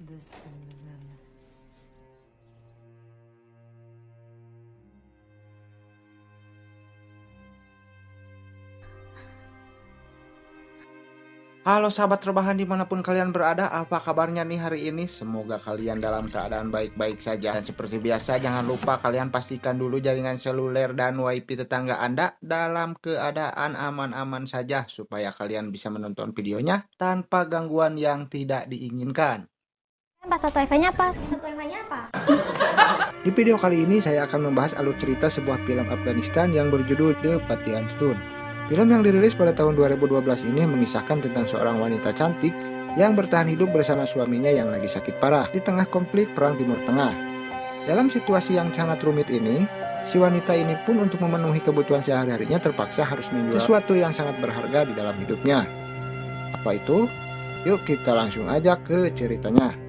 Dostum güzel. Halo sahabat rebahan dimanapun kalian berada, apa kabarnya nih hari ini? Semoga kalian dalam keadaan baik-baik saja. Dan seperti biasa jangan lupa kalian pastikan dulu jaringan seluler dan wifi tetangga Anda dalam keadaan aman-aman saja supaya kalian bisa menonton videonya tanpa gangguan yang tidak diinginkan. Password wifi-nya apa? Di video kali ini saya akan membahas alur cerita sebuah film Afghanistan yang berjudul The Patian Stone. Film yang dirilis pada tahun 2012 ini mengisahkan tentang seorang wanita cantik yang bertahan hidup bersama suaminya yang lagi sakit parah di tengah konflik Perang Timur Tengah. Dalam situasi yang sangat rumit ini, si wanita ini pun untuk memenuhi kebutuhan sehari-harinya terpaksa harus menjual sesuatu yang sangat berharga di dalam hidupnya. Apa itu? Yuk kita langsung aja ke ceritanya.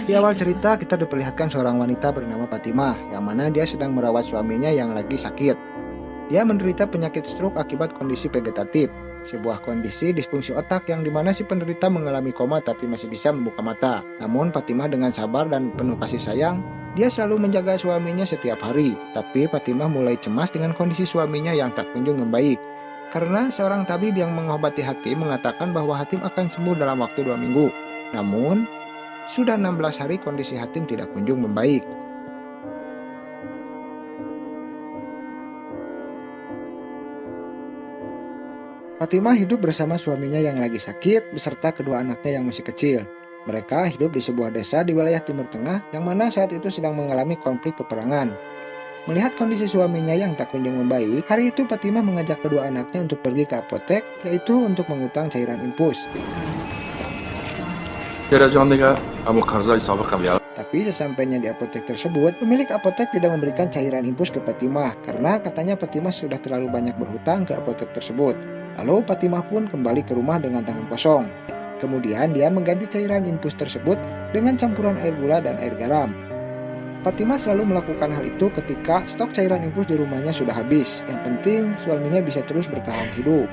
Di awal cerita kita diperlihatkan seorang wanita bernama Fatimah yang mana dia sedang merawat suaminya yang lagi sakit. Dia menderita penyakit stroke akibat kondisi vegetatif, sebuah kondisi disfungsi otak yang dimana si penderita mengalami koma tapi masih bisa membuka mata. Namun Fatimah dengan sabar dan penuh kasih sayang, dia selalu menjaga suaminya setiap hari. Tapi Fatimah mulai cemas dengan kondisi suaminya yang tak kunjung membaik. Karena seorang tabib yang mengobati Hatim mengatakan bahwa Hatim akan sembuh dalam waktu 2 minggu. Namun sudah 16 hari kondisi Hatim tidak kunjung membaik. Fatimah hidup bersama suaminya yang lagi sakit beserta kedua anaknya yang masih kecil. Mereka hidup di sebuah desa di wilayah Timur Tengah yang mana saat itu sedang mengalami konflik peperangan. Melihat kondisi suaminya yang tak kunjung membaik, hari itu Fatimah mengajak kedua anaknya untuk pergi ke apotek, yaitu untuk mengutang cairan infus. Tapi sesampainya di apotek tersebut, pemilik apotek tidak memberikan cairan infus ke Fatimah karena katanya Fatimah sudah terlalu banyak berhutang ke apotek tersebut. Lalu Fatimah pun kembali ke rumah dengan tangan kosong. Kemudian dia mengganti cairan infus tersebut dengan campuran air gula dan air garam. Fatimah selalu melakukan hal itu ketika stok cairan infus di rumahnya sudah habis. Yang penting suaminya bisa terus bertahan hidup.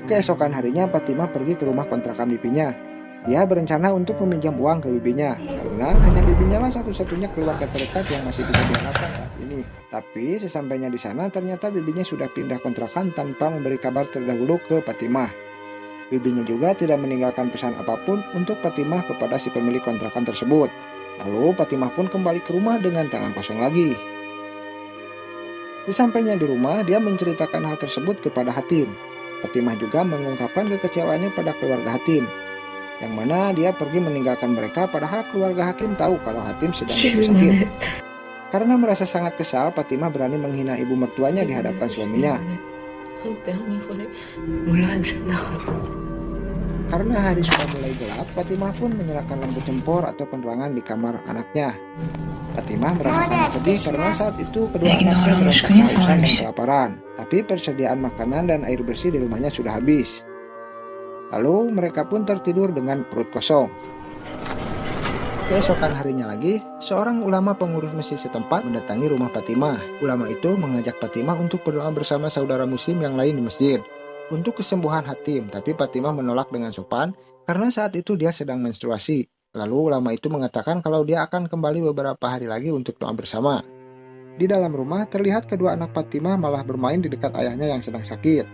Keesokan harinya Fatimah pergi ke rumah kontrakan bibinya. Dia berencana untuk meminjam uang ke bibinya karena hanya bibinya lah satu-satunya keluarga terdekat yang masih bisa diandalkan saat ini. Tapi sesampainya di sana ternyata bibinya sudah pindah kontrakan tanpa memberi kabar terdahulu ke Fatimah. Bibinya juga tidak meninggalkan pesan apapun untuk Fatimah kepada si pemilik kontrakan tersebut. Lalu Fatimah pun kembali ke rumah dengan tangan kosong lagi. Sesampainya di rumah, dia menceritakan hal tersebut kepada Hatim. Fatimah juga mengungkapkan kekecewaannya pada keluarga Hatim, yang mana dia pergi meninggalkan mereka padahal keluarga Hatim tahu kalau Hatim sedang sakit. Karena merasa sangat kesal, Fatimah berani menghina ibu mertuanya di hadapan suaminya. Karena hari sudah mulai gelap, Fatimah pun menyalakan lampu cempor atau penerangan di kamar anaknya. Fatimah merasa sangat sedih karena saat itu kedua anaknya merasa kehausan dan kelaparan. Tapi persediaan makanan dan air bersih di rumahnya sudah habis. Lalu mereka pun tertidur dengan perut kosong. Keesokan harinya lagi, seorang ulama pengurus masjid setempat mendatangi rumah Fatimah. Ulama itu mengajak Fatimah untuk berdoa bersama saudara muslim yang lain di masjid untuk kesembuhan Hatim, tapi Fatimah menolak dengan sopan karena saat itu dia sedang menstruasi. Lalu ulama itu mengatakan kalau dia akan kembali beberapa hari lagi untuk doa bersama. Di dalam rumah terlihat kedua anak Fatimah malah bermain di dekat ayahnya yang sedang sakit.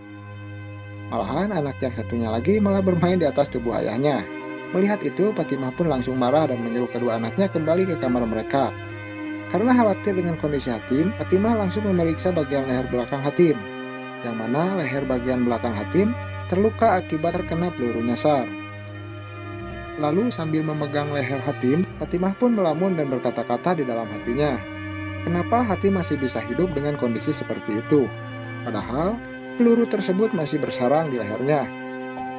Malahan anak yang satunya lagi malah bermain di atas tubuh ayahnya. Melihat itu Fatimah pun langsung marah dan menyuruh kedua anaknya kembali ke kamar mereka. Karena khawatir dengan kondisi Hatim, Fatimah langsung memeriksa bagian leher belakang Hatim, yang mana leher bagian belakang Hatim terluka akibat terkena peluru nyasar. Lalu sambil memegang leher Hatim, Fatimah pun melamun dan berkata-kata di dalam hatinya, kenapa Hatim masih bisa hidup dengan kondisi seperti itu? Padahal peluru tersebut masih bersarang di lehernya.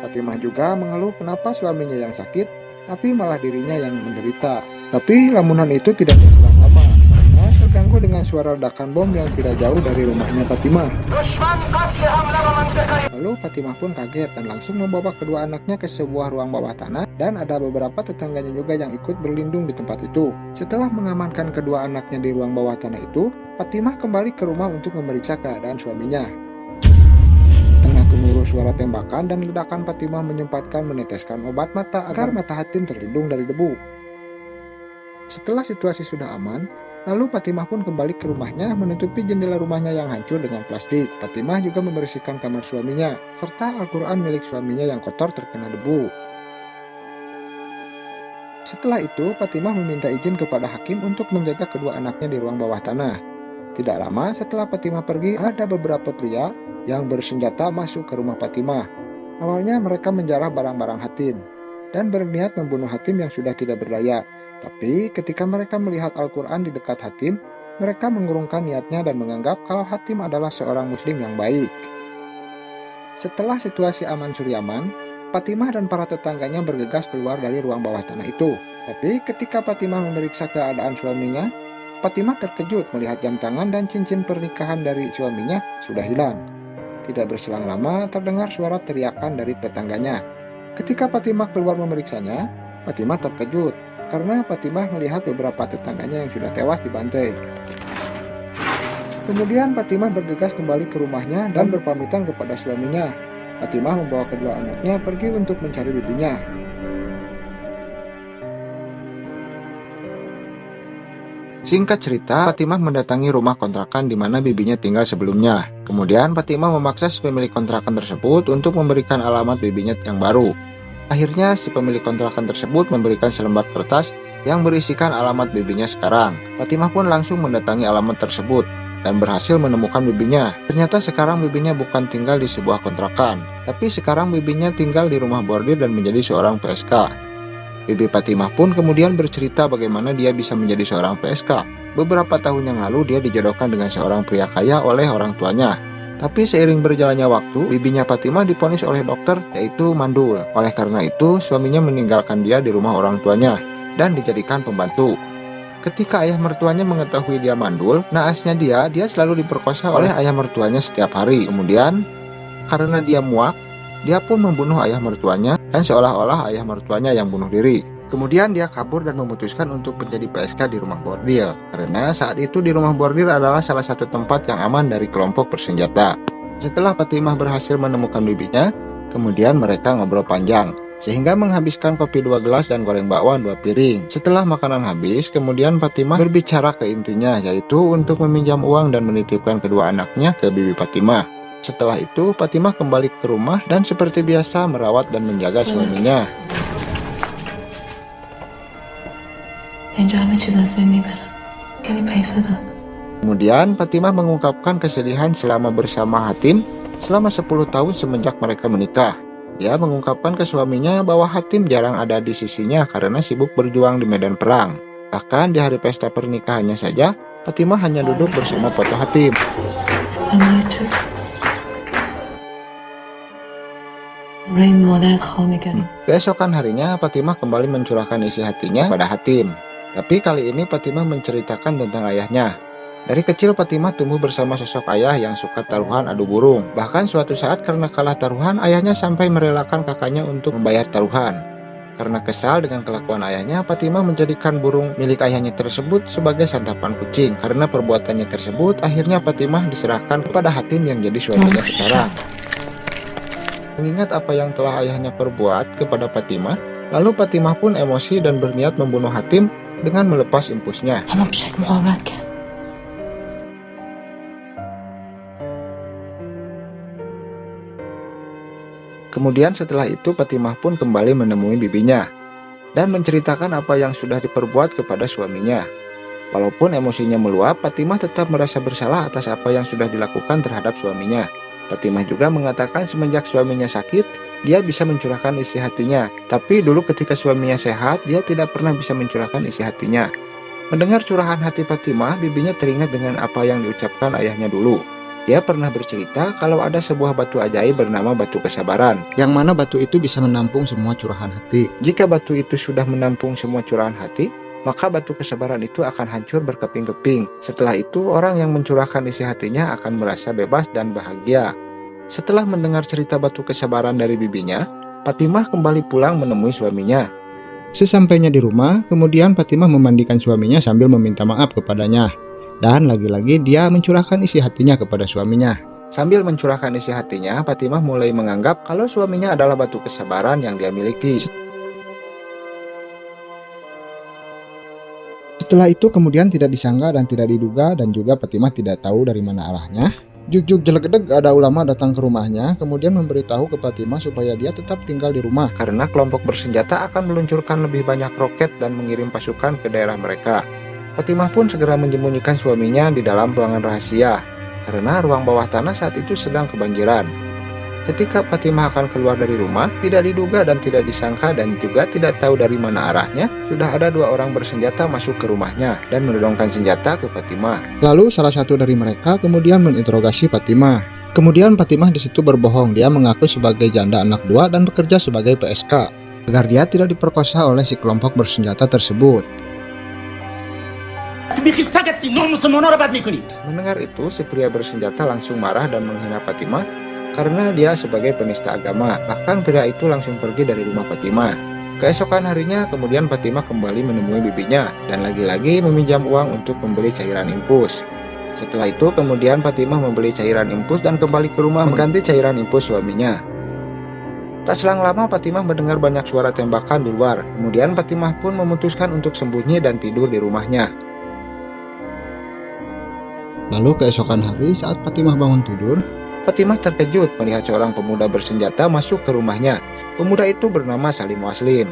Fatimah juga mengeluh kenapa suaminya yang sakit, tapi malah dirinya yang menderita. Tapi lamunan itu tidak bertahan lama, karena terganggu bertemu dengan suara ledakan bom yang tidak jauh dari rumahnya Fatimah. Lalu Fatimah pun kaget dan langsung membawa kedua anaknya ke sebuah ruang bawah tanah, dan ada beberapa tetangganya juga yang ikut berlindung di tempat itu. Setelah mengamankan kedua anaknya di ruang bawah tanah itu, Fatimah kembali ke rumah untuk memeriksa keadaan suaminya. Tengah gemuruh suara tembakan dan ledakan, Fatimah menyempatkan meneteskan obat mata agar mata Hatim terlindung dari debu. Setelah situasi sudah aman, lalu Fatimah pun kembali ke rumahnya menutupi jendela rumahnya yang hancur dengan plastik. Fatimah juga membersihkan kamar suaminya, serta Al-Quran milik suaminya yang kotor terkena debu. Setelah itu, Fatimah meminta izin kepada hakim untuk menjaga kedua anaknya di ruang bawah tanah. Tidak lama setelah Fatimah pergi, ada beberapa pria yang bersenjata masuk ke rumah Fatimah. Awalnya mereka menjarah barang-barang Hatim dan berniat membunuh Hatim yang sudah tidak berdaya. Tapi ketika mereka melihat Al-Quran di dekat Hatim, mereka mengurungkan niatnya dan menganggap kalau Hatim adalah seorang muslim yang baik. Setelah situasi aman suriaman, Fatimah dan para tetangganya bergegas keluar dari ruang bawah tanah itu. Tapi ketika Fatimah memeriksa keadaan suaminya, Fatimah terkejut melihat jam tangan dan cincin pernikahan dari suaminya sudah hilang. Tidak berselang lama terdengar suara teriakan dari tetangganya. Ketika Fatimah keluar memeriksanya, Fatimah terkejut karena Fatimah melihat beberapa tetangganya yang sudah tewas dibantai. Kemudian Fatimah bergegas kembali ke rumahnya dan berpamitan kepada suaminya. Fatimah membawa kedua anaknya pergi untuk mencari bibinya. Singkat cerita, Fatimah mendatangi rumah kontrakan di mana bibinya tinggal sebelumnya. Kemudian Fatimah memaksa si pemilik kontrakan tersebut untuk memberikan alamat bibinya yang baru. Akhirnya si pemilik kontrakan tersebut memberikan selembar kertas yang berisikan alamat bibinya sekarang. Fatimah pun langsung mendatangi alamat tersebut dan berhasil menemukan bibinya. Ternyata sekarang bibinya bukan tinggal di sebuah kontrakan, tapi sekarang bibinya tinggal di rumah bordir dan menjadi seorang PSK. Bibi Fatimah pun kemudian bercerita bagaimana dia bisa menjadi seorang PSK. Beberapa tahun yang lalu dia dijodohkan dengan seorang pria kaya oleh orang tuanya. Tapi seiring berjalannya waktu, bibinya Fatimah divonis oleh dokter yaitu mandul. Oleh karena itu, suaminya meninggalkan dia di rumah orang tuanya dan dijadikan pembantu. Ketika ayah mertuanya mengetahui dia mandul, naasnya dia selalu diperkosa oleh ayah mertuanya setiap hari. Kemudian, karena dia muak, dia pun membunuh ayah mertuanya dan seolah-olah ayah mertuanya yang bunuh diri. Kemudian dia kabur dan memutuskan untuk menjadi PSK di rumah bordil, karena saat itu di rumah bordil adalah salah satu tempat yang aman dari kelompok bersenjata. Setelah Fatimah berhasil menemukan bibinya, kemudian mereka ngobrol panjang, sehingga menghabiskan kopi 2 gelas dan goreng bakwan 2 piring. Setelah makanan habis, kemudian Fatimah berbicara ke intinya, yaitu untuk meminjam uang dan menitipkan kedua anaknya ke bibi Fatimah. Setelah itu, Fatimah kembali ke rumah dan seperti biasa merawat dan menjaga suaminya. Kemudian Fatimah mengungkapkan kesedihan selama bersama Hatim selama 10 tahun semenjak mereka menikah. Dia mengungkapkan ke suaminya bahwa Hatim jarang ada di sisinya karena sibuk berjuang di medan perang. Bahkan di hari pesta pernikahannya saja, Fatimah hanya duduk bersama foto Hatim. Keesokan harinya, Fatimah kembali mencurahkan isi hatinya pada Hatim. Tapi kali ini Fatimah menceritakan tentang ayahnya. Dari kecil Fatimah tumbuh bersama sosok ayah yang suka taruhan adu burung. Bahkan suatu saat karena kalah taruhan, ayahnya sampai merelakan kakaknya untuk membayar taruhan. Karena kesal dengan kelakuan ayahnya, Fatimah menjadikan burung milik ayahnya tersebut sebagai santapan kucing. Karena perbuatannya tersebut, akhirnya Fatimah diserahkan kepada Hatim yang jadi suaminya sekarang. Mengingat apa yang telah ayahnya perbuat kepada Fatimah, lalu Fatimah pun emosi dan berniat membunuh Hatim dengan melepas impulsnya. Kemudian setelah itu Fatimah pun kembali menemui bibinya dan menceritakan apa yang sudah diperbuat kepada suaminya. Walaupun emosinya meluap, Fatimah tetap merasa bersalah atas apa yang sudah dilakukan terhadap suaminya. Fatimah juga mengatakan semenjak suaminya sakit, dia bisa mencurahkan isi hatinya. Tapi dulu ketika suaminya sehat, dia tidak pernah bisa mencurahkan isi hatinya. Mendengar curahan hati Fatimah, bibinya teringat dengan apa yang diucapkan ayahnya dulu. Dia pernah bercerita kalau ada sebuah batu ajaib bernama batu kesabaran, yang mana batu itu bisa menampung semua curahan hati. Jika batu itu sudah menampung semua curahan hati, maka batu kesabaran itu akan hancur berkeping-keping. Setelah itu, orang yang mencurahkan isi hatinya akan merasa bebas dan bahagia. Setelah mendengar cerita batu kesabaran dari bibinya, Fatimah kembali pulang menemui suaminya. Sesampainya di rumah, kemudian Fatimah memandikan suaminya sambil meminta maaf kepadanya. Dan lagi-lagi dia mencurahkan isi hatinya kepada suaminya. Sambil mencurahkan isi hatinya, Fatimah mulai menganggap kalau suaminya adalah batu kesabaran yang dia miliki. Setelah itu kemudian tidak disangka dan tidak diduga, dan juga Fatimah tidak tahu dari mana arahnya. Juk-juk jelegedeg ada ulama datang ke rumahnya, kemudian memberitahu ke Fatimah supaya dia tetap tinggal di rumah karena kelompok bersenjata akan meluncurkan lebih banyak roket dan mengirim pasukan ke daerah mereka. Fatimah pun segera menyembunyikan suaminya di dalam ruangan rahasia karena ruang bawah tanah saat itu sedang kebanjiran. Ketika Fatimah akan keluar dari rumah, tidak diduga dan tidak disangka dan juga tidak tahu dari mana arahnya, sudah ada 2 orang bersenjata masuk ke rumahnya dan menodongkan senjata ke Fatimah. Lalu salah satu dari mereka kemudian menginterogasi Fatimah. Kemudian Fatimah di situ berbohong, dia mengaku sebagai janda anak 2 dan bekerja sebagai PSK, agar dia tidak diperkosa oleh si kelompok bersenjata tersebut. Mendengar itu, si pria bersenjata langsung marah dan menghina Fatimah karena dia sebagai penista agama. Bahkan pria itu langsung pergi dari rumah Fatimah. Keesokan harinya kemudian Fatimah kembali menemui bibinya dan lagi-lagi meminjam uang untuk membeli cairan infus. Setelah itu kemudian Fatimah membeli cairan infus dan kembali ke rumah mengganti cairan infus suaminya. Tak selang lama Fatimah mendengar banyak suara tembakan di luar. Kemudian Fatimah pun memutuskan untuk sembunyi dan tidur di rumahnya. Lalu keesokan hari saat Fatimah bangun tidur, Fatimah terkejut melihat seorang pemuda bersenjata masuk ke rumahnya. Pemuda itu bernama Salim Waslim.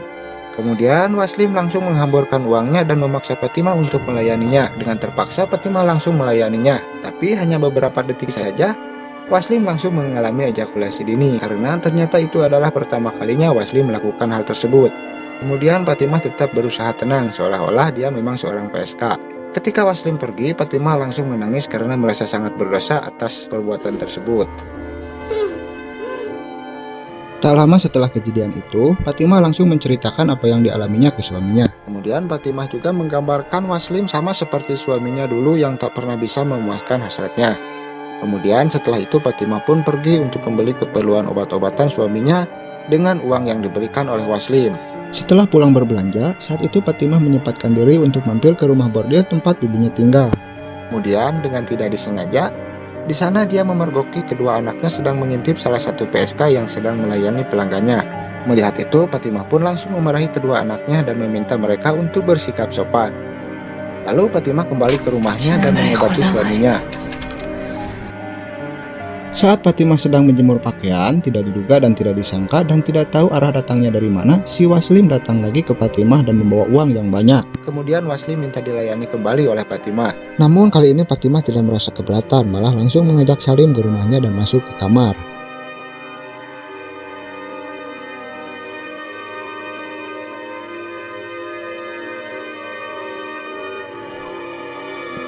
Kemudian Waslim langsung menghamburkan uangnya dan memaksa Fatimah untuk melayaninya. Dengan terpaksa Fatimah langsung melayaninya. Tapi hanya beberapa detik saja, Waslim langsung mengalami ejakulasi dini. Karena ternyata itu adalah pertama kalinya Waslim melakukan hal tersebut. Kemudian Fatimah tetap berusaha tenang, seolah-olah dia memang seorang PSK. Ketika Waslim pergi, Fatimah langsung menangis karena merasa sangat berdosa atas perbuatan tersebut. Tak lama setelah kejadian itu, Fatimah langsung menceritakan apa yang dialaminya ke suaminya. Kemudian Fatimah juga menggambarkan Waslim sama seperti suaminya dulu yang tak pernah bisa memuaskan hasratnya. Kemudian setelah itu Fatimah pun pergi untuk membeli keperluan obat-obatan suaminya dengan uang yang diberikan oleh Waslim. Setelah pulang berbelanja, saat itu Fatimah menyempatkan diri untuk mampir ke rumah bordil tempat bibinya tinggal. Kemudian dengan tidak disengaja, di sana dia memergoki kedua anaknya sedang mengintip salah satu PSK yang sedang melayani pelanggannya. Melihat itu, Fatimah pun langsung memarahi kedua anaknya dan meminta mereka untuk bersikap sopan. Lalu Fatimah kembali ke rumahnya dan mengobati suaminya. Saat Fatimah sedang menjemur pakaian, tidak diduga dan tidak disangka dan tidak tahu arah datangnya dari mana, si Waslim datang lagi ke Fatimah dan membawa uang yang banyak. Kemudian Waslim minta dilayani kembali oleh Fatimah. Namun kali ini Fatimah tidak merasa keberatan, malah langsung mengajak Salim ke rumahnya dan masuk ke kamar.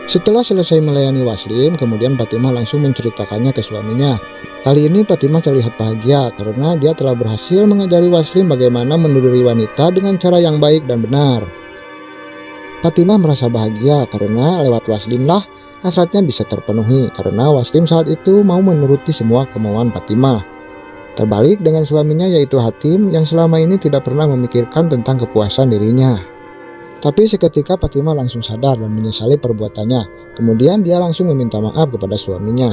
Setelah selesai melayani Waslim, kemudian Fatimah langsung menceritakannya ke suaminya. Kali ini Fatimah terlihat bahagia karena dia telah berhasil mengajari Waslim bagaimana menuduri wanita dengan cara yang baik dan benar. Fatimah merasa bahagia karena lewat Waslim lah hasratnya bisa terpenuhi karena Waslim saat itu mau menuruti semua kemauan Fatimah. Terbalik dengan suaminya yaitu Hatim yang selama ini tidak pernah memikirkan tentang kepuasan dirinya. Tapi seketika Fatimah langsung sadar dan menyesali perbuatannya. Kemudian dia langsung meminta maaf kepada suaminya.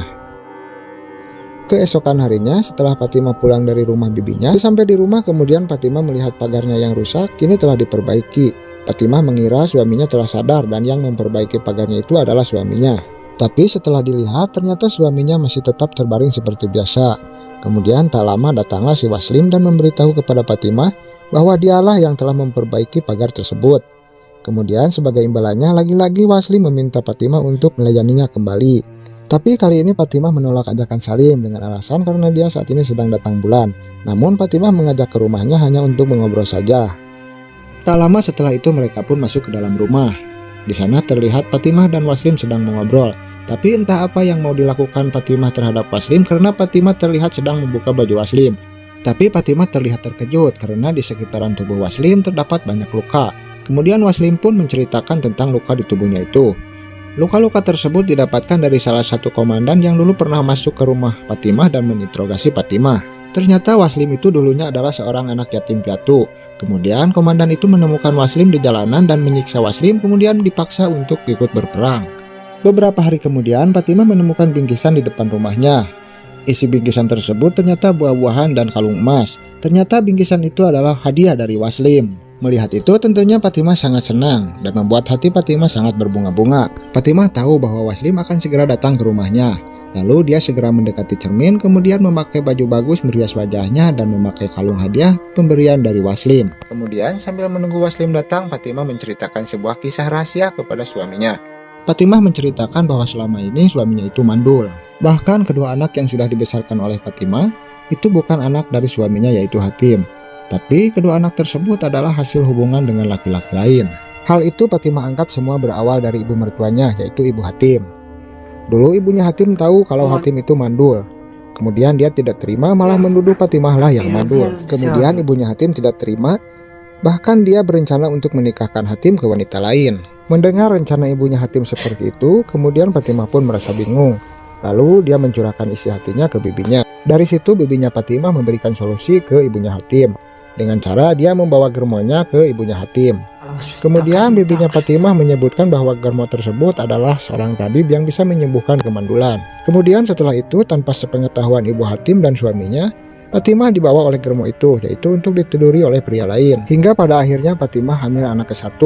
Keesokan harinya setelah Fatimah pulang dari rumah bibinya, sampai di rumah kemudian Fatimah melihat pagarnya yang rusak kini telah diperbaiki. Fatimah mengira suaminya telah sadar dan yang memperbaiki pagarnya itu adalah suaminya. Tapi setelah dilihat ternyata suaminya masih tetap terbaring seperti biasa. Kemudian tak lama datanglah si Waslim dan memberitahu kepada Fatimah bahwa dialah yang telah memperbaiki pagar tersebut. Kemudian sebagai imbalannya lagi-lagi Waslim meminta Fatimah untuk melayaninya kembali. Tapi kali ini Fatimah menolak ajakan Salim dengan alasan karena dia saat ini sedang datang bulan. Namun Fatimah mengajak ke rumahnya hanya untuk mengobrol saja. Tak lama setelah itu mereka pun masuk ke dalam rumah. Di sana terlihat Fatimah dan Waslim sedang mengobrol. Tapi entah apa yang mau dilakukan Fatimah terhadap Waslim karena Fatimah terlihat sedang membuka baju Waslim. Tapi Fatimah terlihat terkejut karena di sekitaran tubuh Waslim terdapat banyak luka. Kemudian Waslim pun menceritakan tentang luka di tubuhnya itu. Luka-luka tersebut didapatkan dari salah satu komandan yang dulu pernah masuk ke rumah Fatimah dan menginterogasi Fatimah. Ternyata Waslim itu dulunya adalah seorang anak yatim piatu. Kemudian komandan itu menemukan Waslim di jalanan dan menyiksa Waslim, kemudian dipaksa untuk ikut berperang. Beberapa hari kemudian Fatimah menemukan bingkisan di depan rumahnya. Isi bingkisan tersebut ternyata buah-buahan dan kalung emas. Ternyata bingkisan itu adalah hadiah dari Waslim. Melihat itu tentunya Fatimah sangat senang dan membuat hati Fatimah sangat berbunga-bunga. Fatimah tahu bahwa Waslim akan segera datang ke rumahnya. Lalu dia segera mendekati cermin, kemudian memakai baju bagus merias wajahnya dan memakai kalung hadiah pemberian dari Waslim. Kemudian sambil menunggu Waslim datang, Fatimah menceritakan sebuah kisah rahasia kepada suaminya. Fatimah menceritakan bahwa selama ini suaminya itu mandul. Bahkan kedua anak yang sudah dibesarkan oleh Fatimah itu bukan anak dari suaminya yaitu Hatim. Tapi kedua anak tersebut adalah hasil hubungan dengan laki-laki lain. Hal itu Fatimah anggap semua berawal dari ibu mertuanya yaitu Ibu Hatim. Dulu ibunya Hatim tahu kalau Hatim itu mandul. Kemudian dia tidak terima, malah menuduh Fatimah lah yang mandul. Kemudian ibunya Hatim tidak terima, bahkan dia berencana untuk menikahkan Hatim ke wanita lain. Mendengar rencana ibunya Hatim seperti itu, kemudian Fatimah pun merasa bingung. Lalu dia mencurahkan isi hatinya ke bibinya. Dari situ bibinya Fatimah memberikan solusi ke ibunya Hatim dengan cara dia membawa germonya ke ibunya Hatim. Kemudian bibinya Fatimah menyebutkan bahwa germo tersebut adalah seorang tabib yang bisa menyembuhkan kemandulan. Kemudian setelah itu tanpa sepengetahuan ibu Hatim dan suaminya, Fatimah dibawa oleh germo itu, yaitu untuk ditiduri oleh pria lain. Hingga pada akhirnya Fatimah hamil anak ke-1.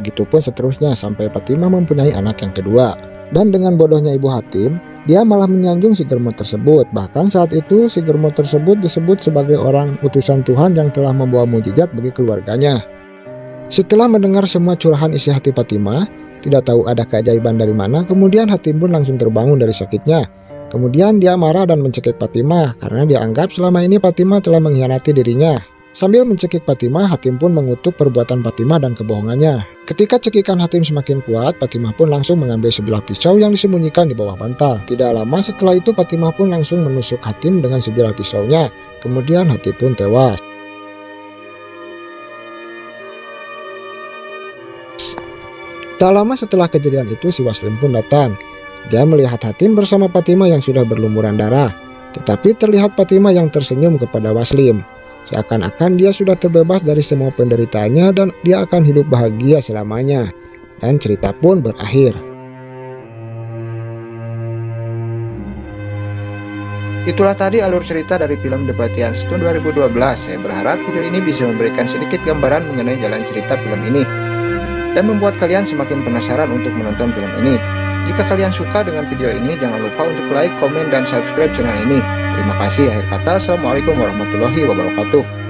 Begitupun seterusnya sampai Fatimah mempunyai anak yang kedua. Dan dengan bodohnya ibu Hatim, dia malah menyanjung si germo tersebut. Bahkan saat itu si germo tersebut disebut sebagai orang utusan Tuhan yang telah membawa mujizat bagi keluarganya. Setelah mendengar semua curahan isi hati Fatimah, tidak tahu ada keajaiban dari mana, kemudian Hatim pun langsung terbangun dari sakitnya. Kemudian dia marah dan mencekik Fatimah karena dia anggap selama ini Fatimah telah mengkhianati dirinya. Sambil mencekik Fatimah, Hatim pun mengutuk perbuatan Fatimah dan kebohongannya. Ketika cekikan Hatim semakin kuat, Fatimah pun langsung mengambil sebilah pisau yang disembunyikan di bawah bantal. Tidak lama setelah itu Fatimah pun langsung menusuk Hatim dengan sebilah pisaunya. Kemudian Hatim pun tewas. Tak lama setelah kejadian itu si Waslim pun datang. Dia melihat Hatim bersama Fatimah yang sudah berlumuran darah. Tetapi terlihat Fatimah yang tersenyum kepada Waslim. Seakan-akan dia sudah terbebas dari semua penderitaannya dan dia akan hidup bahagia selamanya. Dan cerita pun berakhir. Itulah tadi alur cerita dari film The Batian Stone 2012. Saya berharap video ini bisa memberikan sedikit gambaran mengenai jalan cerita film ini dan membuat kalian semakin penasaran untuk menonton film ini. Jika kalian suka dengan video ini, jangan lupa untuk like, komen, dan subscribe channel ini. Terima kasih. Akhir kata, Assalamualaikum warahmatullahi wabarakatuh.